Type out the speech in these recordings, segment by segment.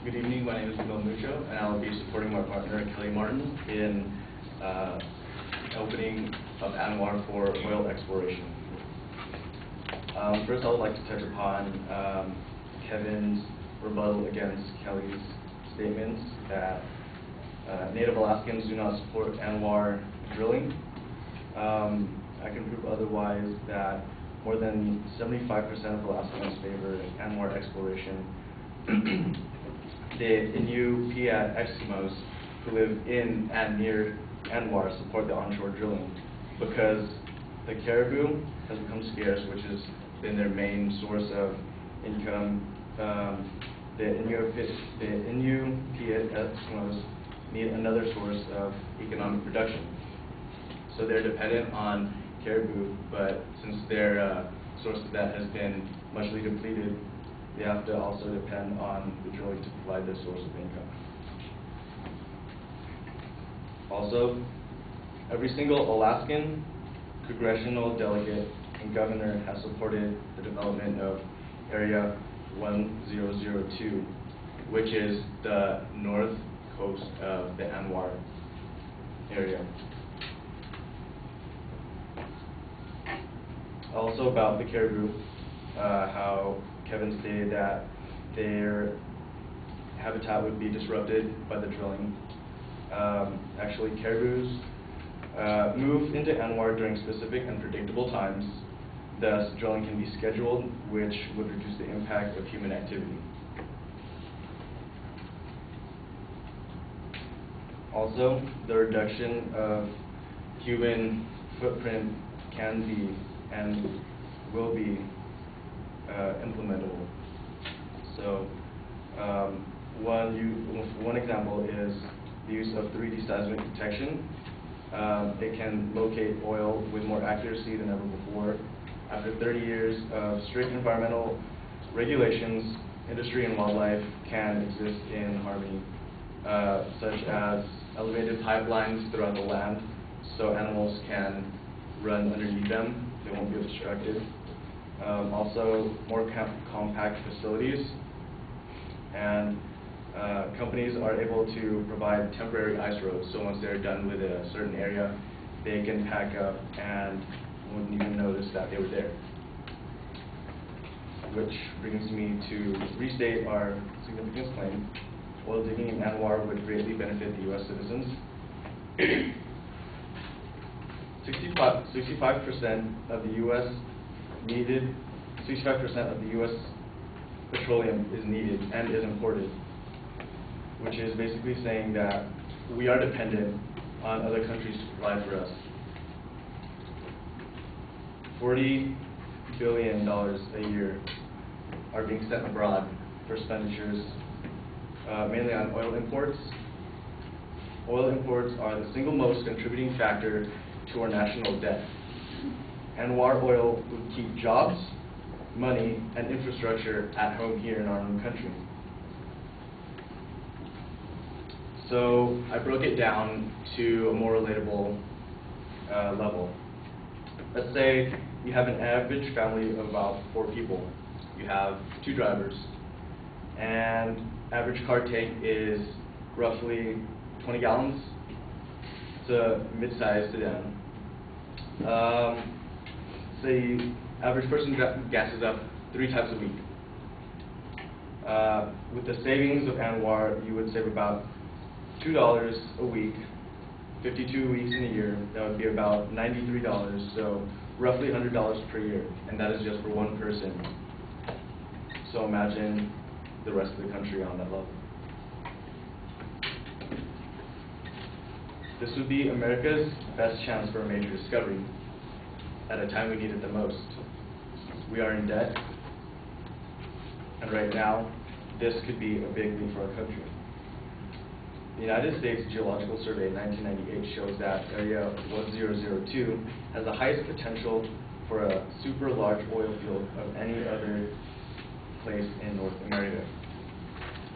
Good evening, my name is Miguel Mucho, and I'll be supporting my partner Kelly Martin in opening of ANWR for oil exploration. First, I would like to touch upon Kevin's rebuttal against Kelly's statements that Native Alaskans do not support ANWR drilling. I can prove otherwise that more than 75% of Alaskans favor ANWR exploration. The Innu Piat Eskimos who live in and near ANWR support the onshore drilling because the caribou has become scarce, which has been their main source of income. The Innu Piat Eskimos need another source of economic production. So they're dependent on caribou, but since their source of that has been muchly depleted, they have to also depend on the drilling to provide their source of income. Also, every single Alaskan congressional delegate and governor has supported the development of Area 1002, which is the north coast of the ANWR area. Also about the caribou, how Kevin stated that their habitat would be disrupted by the drilling. Actually, caribous move into ANWR during specific and predictable times. Thus, drilling can be scheduled, which would reduce the impact of human activity. Also, the reduction of human footprint can be and will be implementable. So, one example is the use of 3D seismic detection. It can locate oil with more accuracy than ever before. After 30 years of strict environmental regulations, industry and wildlife can exist in harmony, such as elevated pipelines throughout the land so animals can run underneath them. They won't be obstructed. Also, more compact facilities, and companies are able to provide temporary ice roads, so once they're done with a certain area, they can pack up and wouldn't even notice that they were there. Which brings me to restate our significance claim. Oil digging in ANWR would greatly benefit the U.S. citizens. 65% of the U.S. needed, 65% of the U.S. petroleum is needed and is imported, which is basically saying that we are dependent on other countries to provide for us. $40 billion a year are being sent abroad for expenditures, mainly on oil imports. Oil imports are the single most contributing factor to our national debt. ANWR oil would keep jobs, money, and infrastructure at home here in our own country. So I broke it down to a more relatable level. Let's say you have an average family of about 4 people. You have 2 drivers, and average car tank is roughly 20 gallons. It's a mid-sized sedan. Say average person gasses up 3 times a week. With the savings of ANWR, you would save about $2 a week, 52 weeks in a year. That would be about $93, so roughly $100 per year, and that is just for one person. So imagine the rest of the country on that level. This would be America's best chance for a major discovery at a time we need it the most. We are in debt, and right now, this could be a big leap for our country. The United States Geological Survey 1998 shows that Area 1002 has the highest potential for a super large oil field of any other place in North America.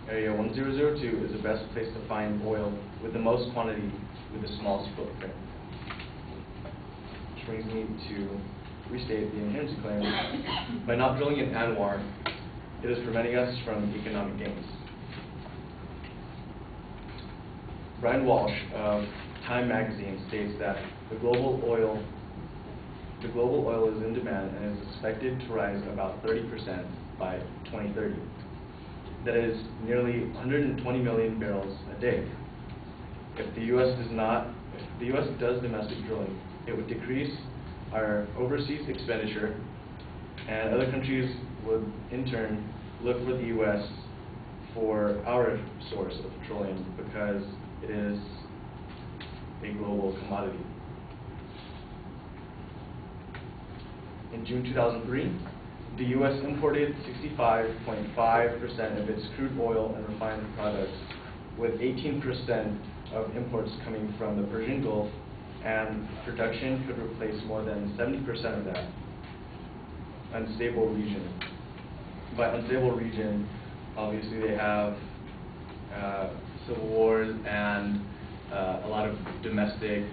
Area 1002 is the best place to find oil with the most quantity with the smallest footprint. Which brings me to restate the inherency claim. By not drilling in ANWR, it is preventing us from economic gains. Brian Walsh of Time magazine states that the global oil is in demand and is expected to rise about 30% by 2030. That is nearly 120 million barrels a day. If the U.S. does domestic drilling, it would decrease our overseas expenditure, and other countries would in turn look for the U.S. for our source of petroleum because it is a global commodity. In June 2003, the U.S. imported 65.5% of its crude oil and refined products, with 18% of imports coming from the Persian Gulf, and production could replace more than 70% of that unstable region. By unstable region, obviously they have civil wars and a lot of domestic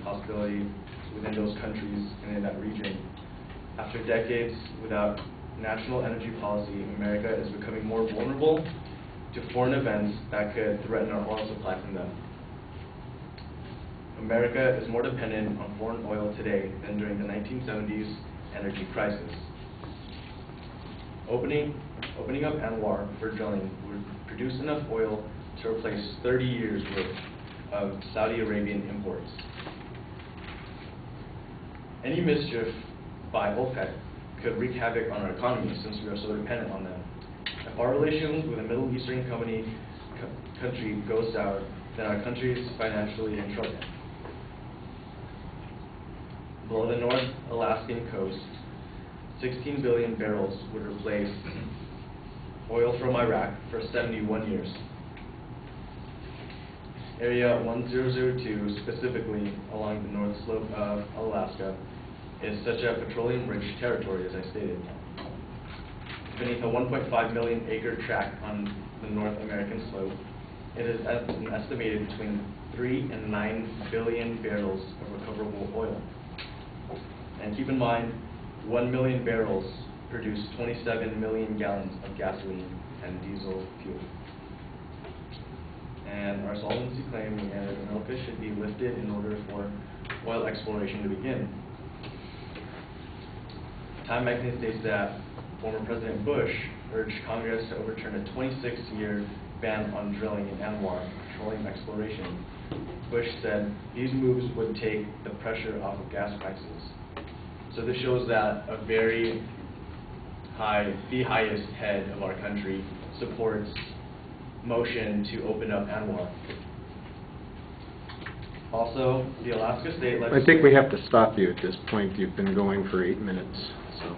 hostility within those countries and in that region. After decades without national energy policy, America is becoming more vulnerable to foreign events that could threaten our oil supply from them. America is more dependent on foreign oil today than during the 1970s energy crisis. Opening up ANWR for drilling would produce enough oil to replace 30 years' worth of Saudi Arabian imports. Any mischief by OPEC could wreak havoc on our economy since we are so dependent on them. If our relations with a Middle Eastern country go sour, then our country is financially in trouble. Below the North Alaskan coast, 16 billion barrels would replace oil from Iraq for 71 years. Area 1002, specifically along the north slope of Alaska, is such a petroleum-rich territory, as I stated. Beneath a 1.5 million acre tract on the North American slope, it is an estimated between 3 and 9 billion barrels of recoverable oil. And keep in mind, 1 million barrels produce 27 million gallons of gasoline and diesel fuel. And our solvency claim in America should be lifted in order for oil exploration to begin. Time magazine states that former President Bush urged Congress to overturn a 26-year ban on drilling in ANWR, petroleum exploration. Bush said these moves would take the pressure off of gas prices. So this shows that the highest head of our country supports motion to open up ANWR. Also, the Alaska State Legislature... I think we have to stop you at this point. You've been going for 8 minutes. So.